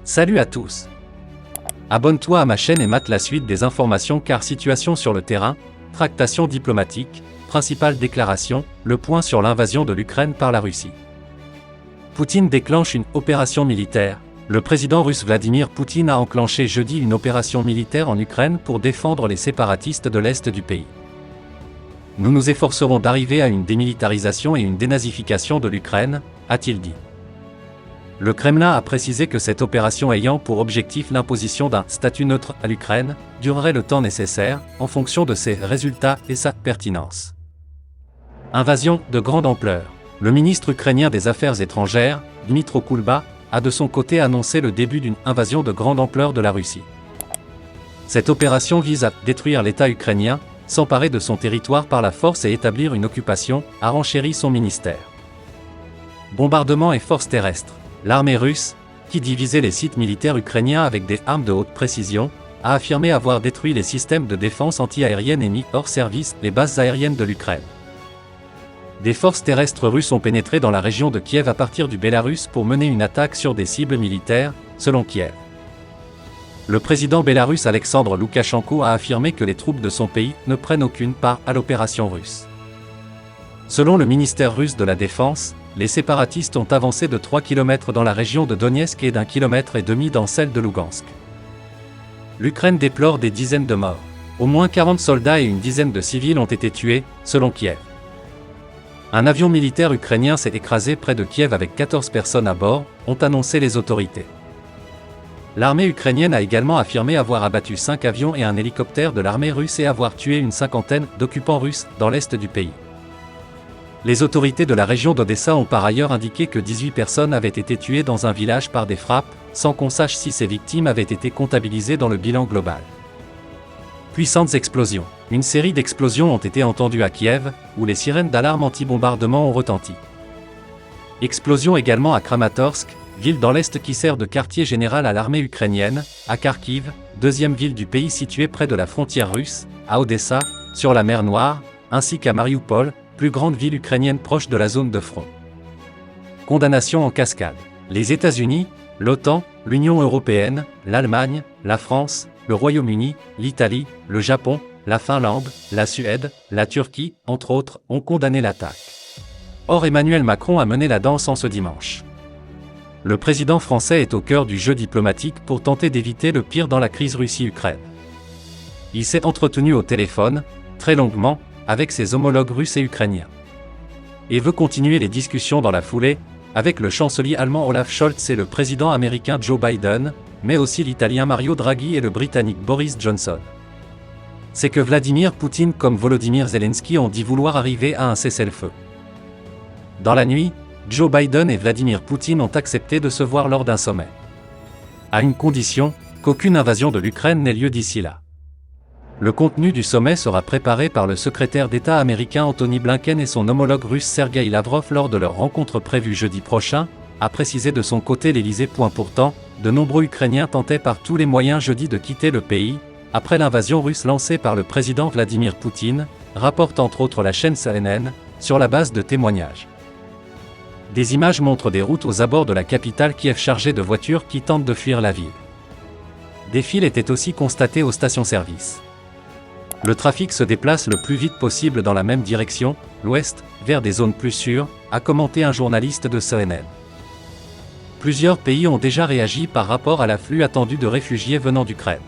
Salut à tous. Abonne-toi à ma chaîne et mate la suite des informations car situation sur le terrain, tractation diplomatique, principale déclaration, le point sur l'invasion de l'Ukraine par la Russie. Poutine déclenche une opération militaire. Le président russe Vladimir Poutine a enclenché jeudi une opération militaire en Ukraine pour défendre les séparatistes de l'Est du pays. Nous nous efforcerons d'arriver à une démilitarisation et une dénazification de l'Ukraine, a-t-il dit. Le Kremlin a précisé que cette opération ayant pour objectif l'imposition d'un statut neutre à l'Ukraine durerait le temps nécessaire, en fonction de ses résultats et sa pertinence. Invasion de grande ampleur. Le ministre ukrainien des Affaires étrangères, Dmytro Kuleba, a de son côté annoncé le début d'une invasion de grande ampleur de la Russie. Cette opération vise à détruire l'État ukrainien, s'emparer de son territoire par la force et établir une occupation, a renchéri son ministère. Bombardements et forces terrestres. L'armée russe, qui divisait les sites militaires ukrainiens avec des armes de haute précision, a affirmé avoir détruit les systèmes de défense anti-aérienne et mis hors service les bases aériennes de l'Ukraine. Des forces terrestres russes ont pénétré dans la région de Kiev à partir du Bélarus pour mener une attaque sur des cibles militaires, selon Kiev. Le président bélarusse Alexandre Loukachenko a affirmé que les troupes de son pays ne prennent aucune part à l'opération russe. Selon le ministère russe de la Défense, les séparatistes ont avancé de 3 km dans la région de Donetsk et d'1,5 km dans celle de Lugansk. L'Ukraine déplore des dizaines de morts. Au moins 40 soldats et une dizaine de civils ont été tués, selon Kiev. Un avion militaire ukrainien s'est écrasé près de Kiev avec 14 personnes à bord, ont annoncé les autorités. L'armée ukrainienne a également affirmé avoir abattu 5 avions et un hélicoptère de l'armée russe et avoir tué une cinquantaine d'occupants russes dans l'est du pays. Les autorités de la région d'Odessa ont par ailleurs indiqué que 18 personnes avaient été tuées dans un village par des frappes, sans qu'on sache si ces victimes avaient été comptabilisées dans le bilan global. Puissantes explosions. Une série d'explosions ont été entendues à Kiev, où les sirènes d'alarme anti-bombardement ont retenti. Explosions également à Kramatorsk, ville dans l'est qui sert de quartier général à l'armée ukrainienne, à Kharkiv, deuxième ville du pays située près de la frontière russe, à Odessa, sur la mer Noire, ainsi qu'à Mariupol, plus grande ville ukrainienne proche de la zone de front. Condamnation en cascade. Les États-Unis, l'OTAN, l'Union européenne, l'Allemagne, la France, le Royaume-Uni, l'Italie, le Japon, la Finlande, la Suède, la Turquie, entre autres, ont condamné l'attaque. Or Emmanuel Macron a mené la danse en ce dimanche. Le président français est au cœur du jeu diplomatique pour tenter d'éviter le pire dans la crise Russie-Ukraine. Il s'est entretenu au téléphone, très longuement, avec ses homologues russes et ukrainiens. Et veut continuer les discussions dans la foulée, avec le chancelier allemand Olaf Scholz et le président américain Joe Biden, mais aussi l'italien Mario Draghi et le britannique Boris Johnson. C'est que Vladimir Poutine comme Volodymyr Zelensky ont dit vouloir arriver à un cessez-le-feu. Dans la nuit, Joe Biden et Vladimir Poutine ont accepté de se voir lors d'un sommet. À une condition, qu'aucune invasion de l'Ukraine n'ait lieu d'ici là. Le contenu du sommet sera préparé par le secrétaire d'État américain Antony Blinken et son homologue russe Sergueï Lavrov lors de leur rencontre prévue jeudi prochain, a précisé de son côté l'Élysée. Pourtant, de nombreux Ukrainiens tentaient par tous les moyens jeudi de quitter le pays, après l'invasion russe lancée par le président Vladimir Poutine, rapporte entre autres la chaîne CNN, sur la base de témoignages. Des images montrent des routes aux abords de la capitale Kiev chargées de voitures qui tentent de fuir la ville. Des files étaient aussi constatées aux stations-service. Le trafic se déplace le plus vite possible dans la même direction, l'ouest, vers des zones plus sûres, a commenté un journaliste de CNN. Plusieurs pays ont déjà réagi par rapport à l'afflux attendu de réfugiés venant d'Ukraine.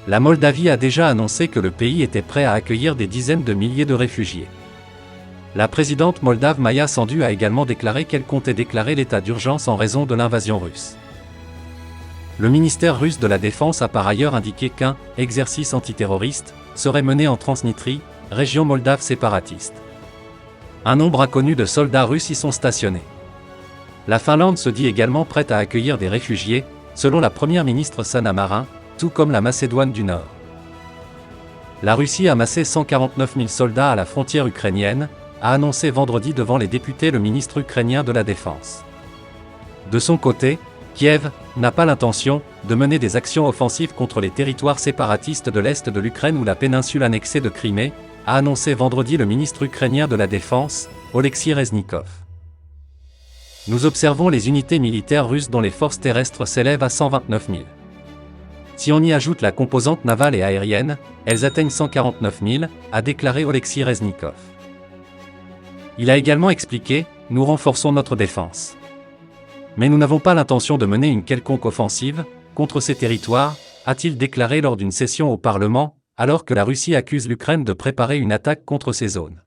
La Moldavie a déjà annoncé que le pays était prêt à accueillir des dizaines de milliers de réfugiés. La présidente moldave Maya Sandu a également déclaré qu'elle comptait déclarer l'état d'urgence en raison de l'invasion russe. Le ministère russe de la Défense a par ailleurs indiqué qu'un exercice antiterroriste serait mené en Transnistrie, région moldave séparatiste. Un nombre inconnu de soldats russes y sont stationnés. La Finlande se dit également prête à accueillir des réfugiés, selon la première ministre Sanna Marin, tout comme la Macédoine du Nord. La Russie a massé 149 000 soldats à la frontière ukrainienne, a annoncé vendredi devant les députés le ministre ukrainien de la Défense. De son côté, Kiev n'a pas l'intention de mener des actions offensives contre les territoires séparatistes de l'est de l'Ukraine ou la péninsule annexée de Crimée, a annoncé vendredi le ministre ukrainien de la Défense, Oleksiy Reznikov. Nous observons les unités militaires russes dont les forces terrestres s'élèvent à 129 000. Si on y ajoute la composante navale et aérienne, elles atteignent 149 000, a déclaré Oleksiy Reznikov. Il a également expliqué « Nous renforçons notre défense. Mais nous n'avons pas l'intention de mener une quelconque offensive contre ces territoires », a-t-il déclaré lors d'une session au Parlement, alors que la Russie accuse l'Ukraine de préparer une attaque contre ces zones.